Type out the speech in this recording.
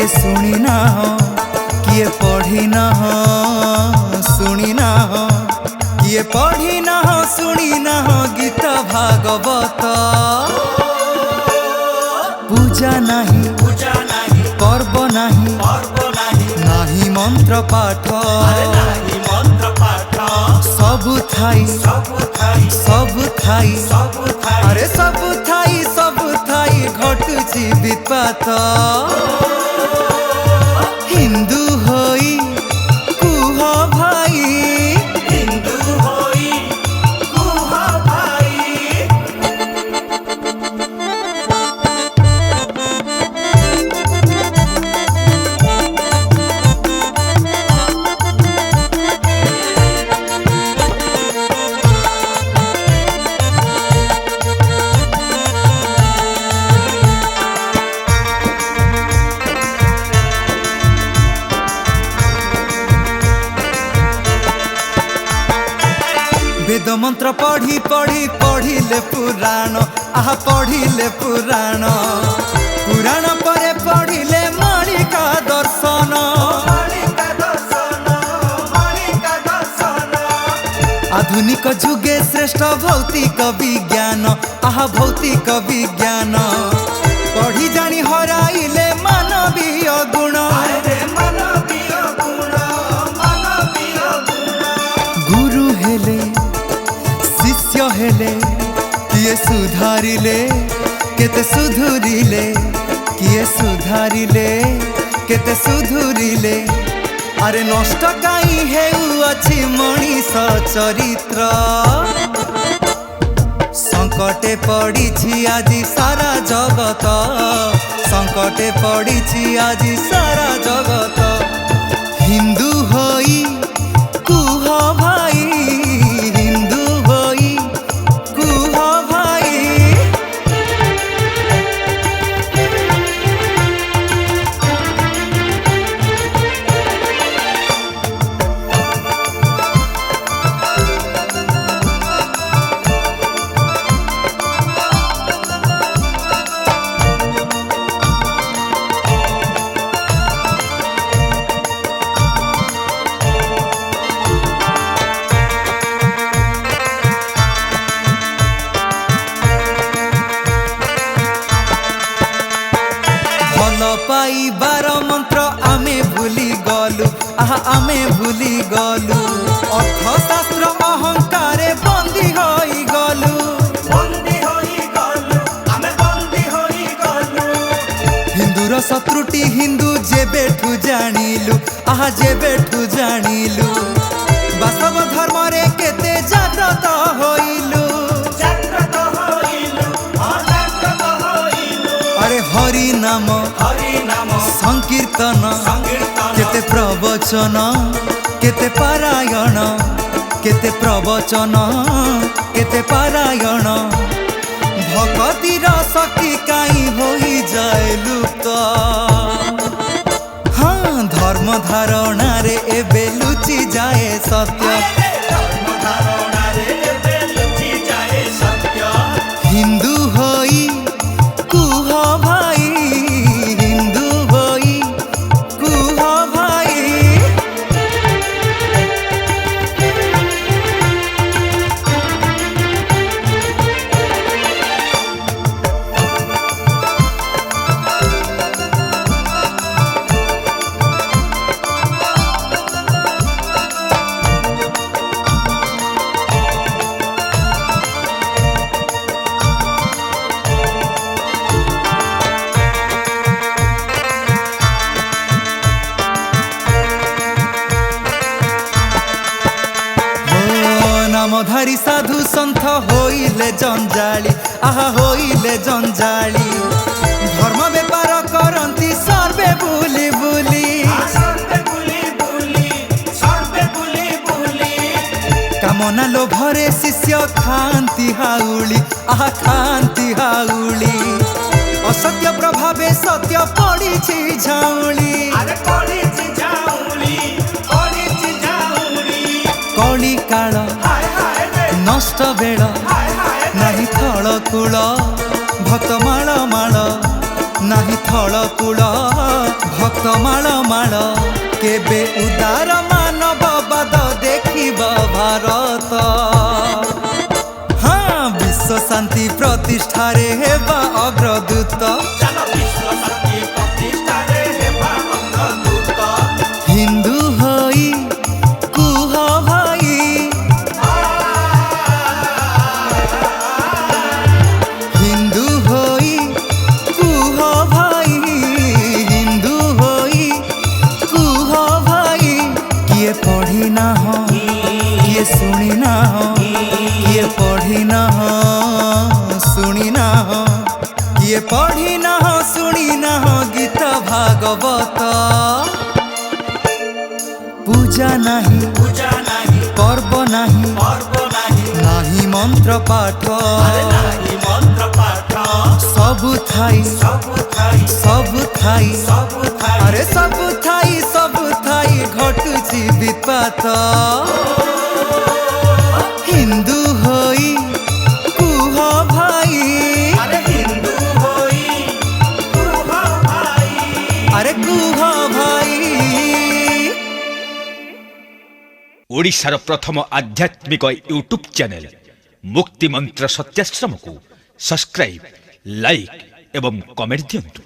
किए शुणी ना किए पढ़ी ना शुणी ना किए पढ़ी ना शुणी ना गीत भागवत पूजा नहीं पर्व नहीं नाही मंत्र पाठ सबु थाई अरे सबु थाई घटुची विपात हिंदू होई कुह भाई वेद मंत्र पढ़ी पढ़ी पढ़िले पुराण आहा पढ़िले पुराण पुराण परे पढ़िले मालिका दर्शन आधुनिक जुगे श्रेष्ठ भौतिक विज्ञान आहा भौतिक विज्ञान पढ़ी जानी हराइले मानवीय गुण गुरु हेले शिष्य हेले किए सुधारिले केते सुधुरिले किए सुधारिले केते सुधुरिले अरे नष्ट काई हेउ अछि मनीष चरित्र संकटे पड़ी आजी सारा जगत संकटे पड़ी आजी सारा जगत हिंदू होई कुह भाई हिंदू होई कुह भाई पाई बार मंत्र आमे भूली गलु आहा आमे भूली गलु अर्थशास्त्र अहंकारे बंदी होई गलु हिंदूर शत्रुटी हिंदू जेबेठू जानिलु आहा जेबेठू जानिलु वास्तव धर्म रे केते जागृत होइलु अरे हरि नाम संकीर्तन केते प्रवचन केते पारायण केते प्रवचन केते पारायण भक्तिर शक्ति काई होई जाए लुप्त हाँ धर्म धारणा रे एबे लुचि जाए सत्य हिंदू होई कुह भाई हिंदू होई कुह भाई नामधारी साधु संत होइले जंजाली आहा होइले जंजाली धर्म व्यापार करंती सर्वे बुली बुली कामना लोभरे शिष्य खांती हाउली आहा खांती हाउली असत्य प्रभावे सत्य पड़ी झाउली कली काल नष्ट बेल नाही थल कूल भक्त माल माल नाही थल कूल भक्त माल माल केबे उदार मानववाद देखिब भारत। हाँ विश्व शांति प्रतिष्ठा रे हेबा अग्रदूत। हिंदू होई कुह भाई, हिंदू होई कुह भाई, हिंदू होई कुह भाई। किए पढ़ी ना हो किए शुणी ना हो, किए पढ़ी ना हो शुणी ना हो, किए पढ़ी ना हो शुणी ना हो गीत भागवत। पूजा नहीं पर्व नहीं नाही मंत्र पाठ, सबु थाई अरे सबु थाई घटुची विपात। हिंदू होई कुह भाई, अरे कुह भाई। ओडिशार प्रथम आध्यात्मिक यूट्यूब चैनल मुक्ति मंत्र सत्याश्रम को सब्सक्राइब, लाइक एवं कमेंट दियंतु।